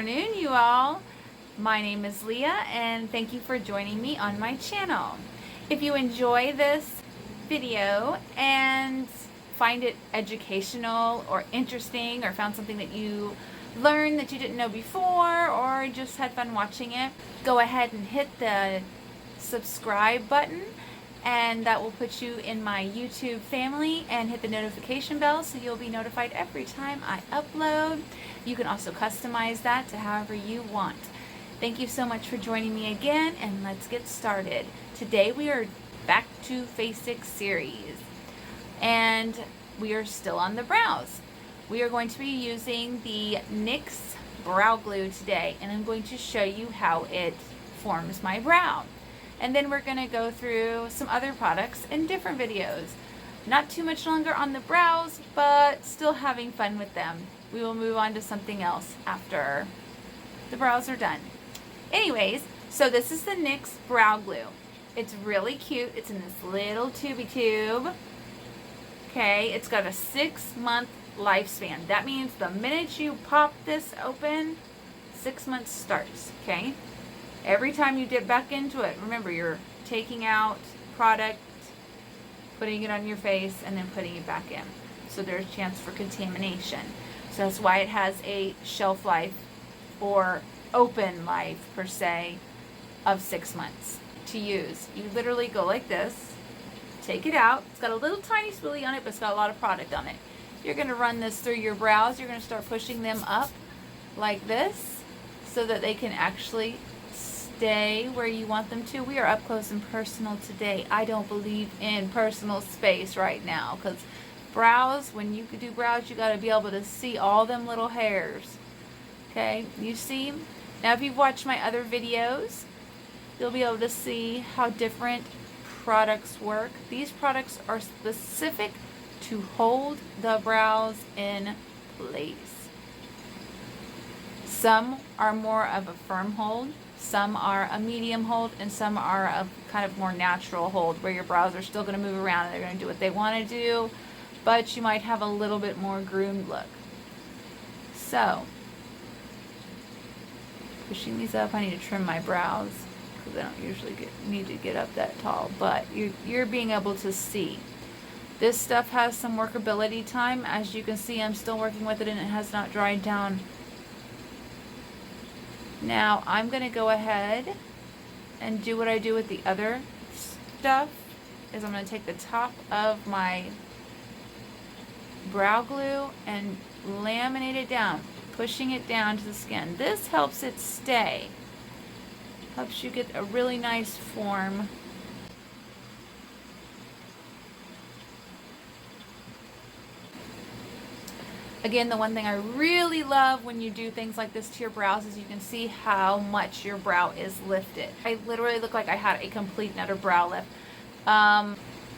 afternoon, you all. My name is Leah, and thank you for joining me on my channel. If you enjoy this video and find it educational or interesting, or found something that you learned that you didn't know before, or just had fun watching it, go ahead and hit the subscribe button, and that will put you in my YouTube family, and hit the notification bell so you'll be notified every time I upload. You can also customize that to however you want. Thank you so much for joining me again, and let's get started. Today we are back to Fasics series, and we are still on the brows. We are going to be using the Nyx Brow Glue today, and I'm going to show you how it forms my brow. And then we're going to go through some other products in different videos. Not too much longer on the brows, but still having fun with them. We will move on to something else after the brows are done. Anyways, so this is the Nyx Brow Glue. It's really cute. It's in this little tubey tube. Okay, it's got a 6-month lifespan. That means the minute you pop this open, 6 months starts, okay? Every time you dip back into it, remember, you're taking out product, putting it on your face, and then putting it back in. So there's a chance for contamination. So that's why it has a shelf life, or open life per se, of 6 months to use. You literally go like this, take it out. It's got a little tiny spoolie on it, but it's got a lot of product on it. You're going to run this through your brows. You're going to start pushing them up like this so that they can actually stay where you want them to. We are up close and personal today. I don't believe in personal space right now, because brows, when you do brows, you got to be able to see all them little hairs. Okay, you see? Now if you've watched my other videos, you'll be able to see how different products work. These products are specific to hold the brows in place. Some are more of a firm hold, some are a medium hold, and some are a kind of more natural hold, where your brows are still going to move around and they're going to do what they want to do, but you might have a little bit more groomed look. So, pushing these up, I need to trim my brows because I don't usually need to get up that tall, but you're being able to see. This stuff has some workability time. As you can see, I'm still working with it and it has not dried down. Now I'm going to go ahead and do what I do with the other stuff, is I'm going to take the top of my brow glue and laminate it down, pushing it down to the skin. This helps it stay, helps you get a really nice form. Again, the one thing I really love when you do things like this to your brows is you can see how much your brow is lifted. I literally look like I had a complete and utter brow lift.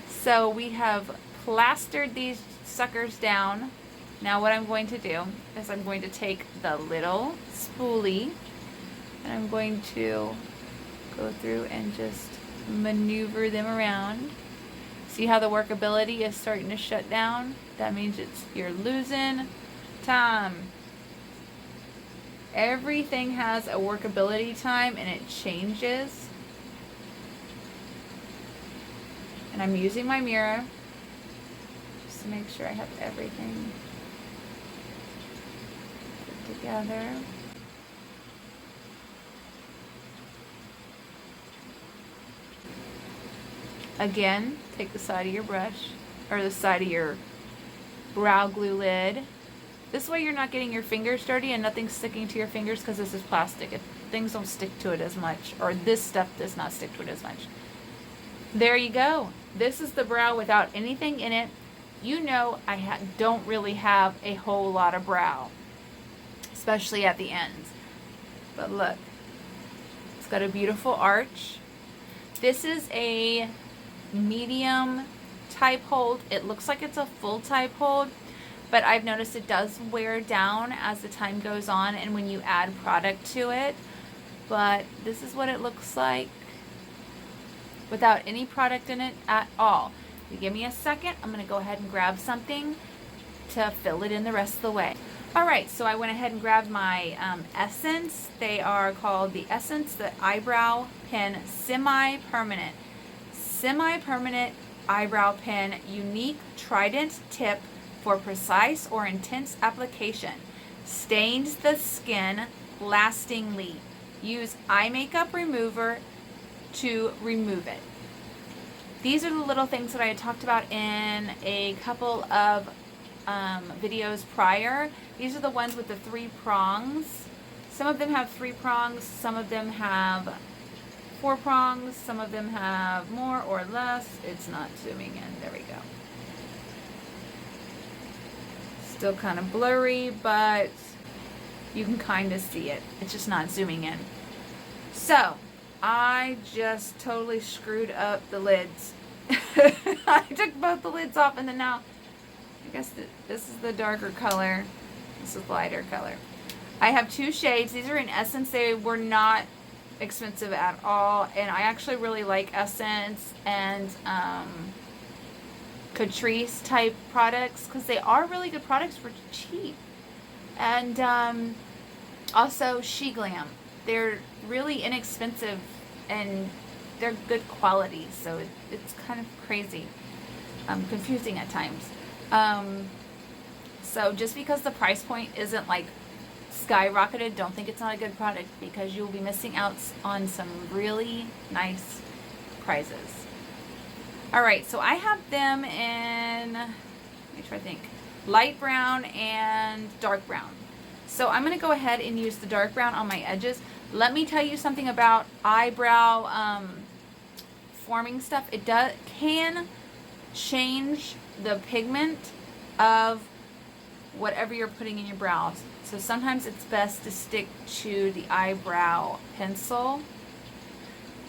So we have plastered these suckers down. Now what I'm going to do is I'm going to take the little spoolie and I'm going to go through and just maneuver them around. See how the workability is starting to shut down? That means you're losing time. Everything has a workability time and it changes. And I'm using my mirror just to make sure I have everything put together. Again, take the side of your brush, or the side of your brow glue lid. This way you're not getting your fingers dirty and nothing's sticking to your fingers, because this is plastic. Things don't stick to it as much, or this stuff does not stick to it as much. There you go. This is the brow without anything in it. You know, I don't really have a whole lot of brow, especially at the ends. But look, it's got a beautiful arch. This is a medium type hold. It looks like it's a full type hold, but I've noticed it does wear down as the time goes on and when you add product to it. But this is what it looks like without any product in it at all. If you give me a second, I'm going to go ahead and grab something to fill it in the rest of the way. Alright, so I went ahead and grabbed my Essence. They are called the Essence, the Eyebrow Pen Semi-Permanent. Semi-Permanent Eyebrow Pen, unique trident tip for precise or intense application. Stains the skin lastingly. Use eye makeup remover to remove it. These are the little things that I had talked about in a couple of videos prior. These are the ones with the 3 prongs. Some of them have 3 prongs, some of them have 4 prongs, some of them have more or less. It's not zooming in. There we go. Still kind of blurry, but you can kind of see it. It's just not zooming in. So, I just totally screwed up the lids. I took both the lids off, and then now, I guess this is the darker color. This is the lighter color. I have 2 shades. These are in Essence. They were not expensive at all, and I actually really like Essence and Catrice type products because they are really good products for cheap. And also She Glam. They're really inexpensive and they're good quality, so it's kind of crazy, confusing at times. So just because the price point isn't like skyrocketed, don't think it's not a good product, because you'll be missing out on some really nice prizes. Alright, so I have them in, let me try to think, light brown and dark brown. So I'm going to go ahead and use the dark brown on my edges. Let me tell you something about eyebrow forming stuff. It can change the pigment of whatever you're putting in your brows. So sometimes it's best to stick to the eyebrow pencil.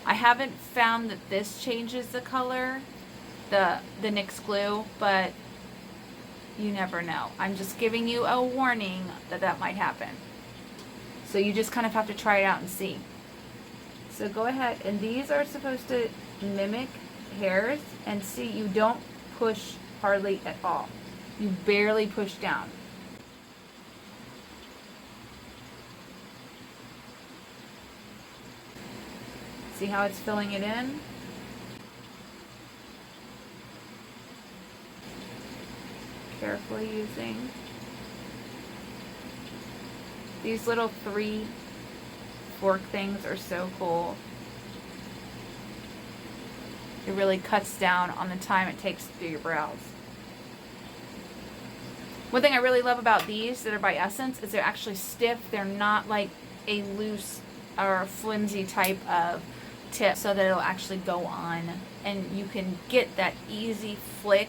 I haven't found that this changes the color, the Nyx glue, but you never know. I'm just giving you a warning that that might happen. So you just kind of have to try it out and see. So go ahead, and these are supposed to mimic hairs, and see, you don't push hardly at all. You barely push down. See how it's filling it in? Carefully using. These little 3 fork things are so cool. It really cuts down on the time it takes to do your brows. One thing I really love about these that are by Essence is they're actually stiff. They're not like a loose or flimsy type of tip, so that it'll actually go on, and you can get that easy flick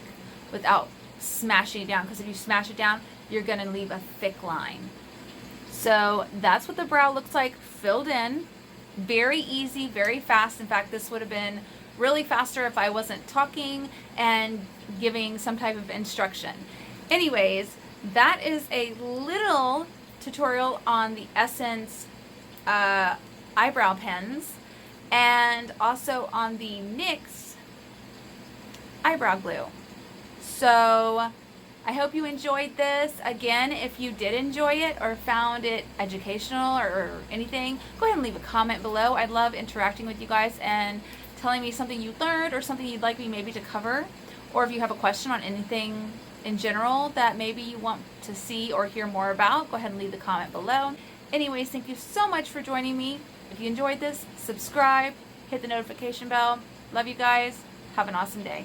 without smashing it down, because if you smash it down, you're going to leave a thick line. So that's what the brow looks like filled in. Very easy, very fast. In fact, this would have been really faster if I wasn't talking and giving some type of instruction. Anyways, that is a little tutorial on the Essence eyebrow pens, and also on the Nyx eyebrow glue. So I hope you enjoyed this. Again, if you did enjoy it or found it educational or anything, go ahead and leave a comment below. I love interacting with you guys and telling me something you learned or something you'd like me maybe to cover, or if you have a question on anything in general that maybe you want to see or hear more about, go ahead and leave the comment below. Anyways, thank you so much for joining me. If you enjoyed this, subscribe, hit the notification bell. Love you guys. Have an awesome day.